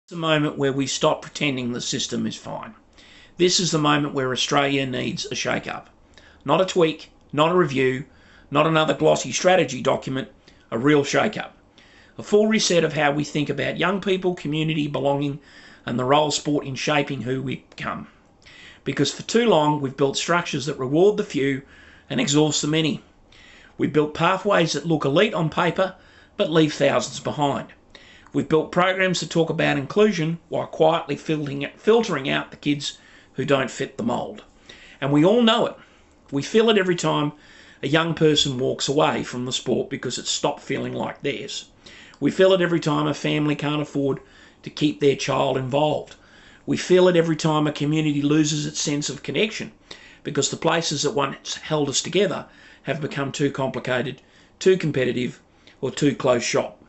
The moment where we stop pretending the system is fine. This is the moment where Australia needs a shake-up. Not a tweak, not a review, not another glossy strategy document, a real shake-up. A full reset of how we think about young people, community, belonging, and the role sport in shaping who we become. Because for too long, we've built structures that reward the few and exhaust the many. We've built pathways that look elite on paper, but leave thousands behind. We've built programs that talk about inclusion while quietly filtering out the kids who don't fit the mould. And we all know it. We feel it every time a young person walks away from the sport because it's stopped feeling like theirs. We feel it every time a family can't afford to keep their child involved. We feel it every time a community loses its sense of connection because the places that once held us together have become too complicated, too competitive, or too close shop.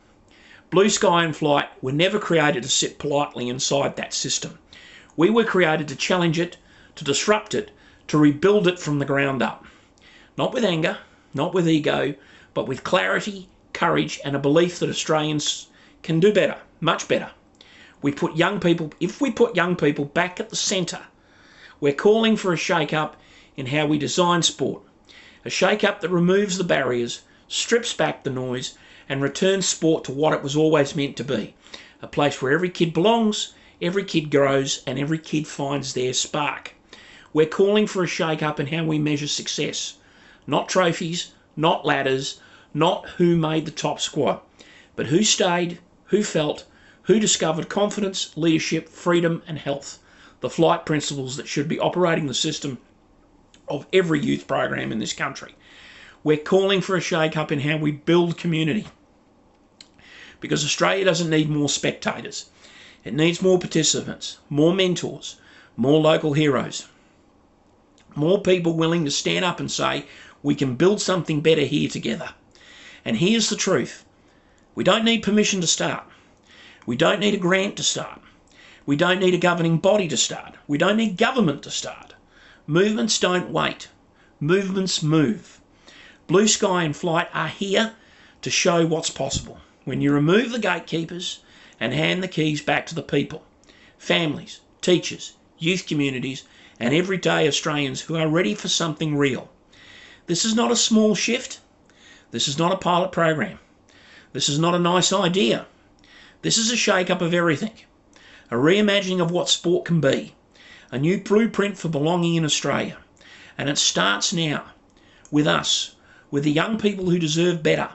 Blue Sky and Flight were never created to sit politely inside that system. We were created to challenge it, to disrupt it, to rebuild it from the ground up. Not with anger, not with ego, but with clarity, courage, and a belief that Australians can do better, much better. If we put young people back at the centre, we're calling for a shake-up in how we design sport. A shake-up that removes the barriers, strips back the noise, and returns sport to what it was always meant to be. A place where every kid belongs, every kid grows, and every kid finds their spark. We're calling for a shake-up in how we measure success. Not trophies, not ladders, not who made the top squad, but who stayed, who felt, who discovered confidence, leadership, freedom, and health. The flight principles that should be operating the system of every youth program in this country. We're calling for a shake-up in how we build community. Because Australia doesn't need more spectators. It needs more participants, more mentors, more local heroes. More people willing to stand up and say, we can build something better here together. And here's the truth. We don't need permission to start. We don't need a grant to start. We don't need a governing body to start. We don't need government to start. Movements don't wait. Movements move. Blue Sky and Flight are here to show what's possible. When you remove the gatekeepers and hand the keys back to the people, families, teachers, youth communities, and everyday Australians who are ready for something real. This is not a small shift. This is not a pilot program. This is not a nice idea. This is a shake-up of everything. A reimagining of what sport can be. A new blueprint for belonging in Australia. And it starts now with us, with the young people who deserve better,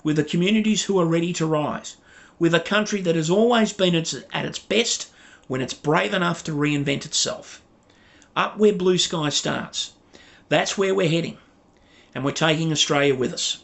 with the communities who are ready to rise, with a country that has always been at its best when it's brave enough to reinvent itself. Up where Blue Sky starts. That's where we're heading. And we're taking Australia with us.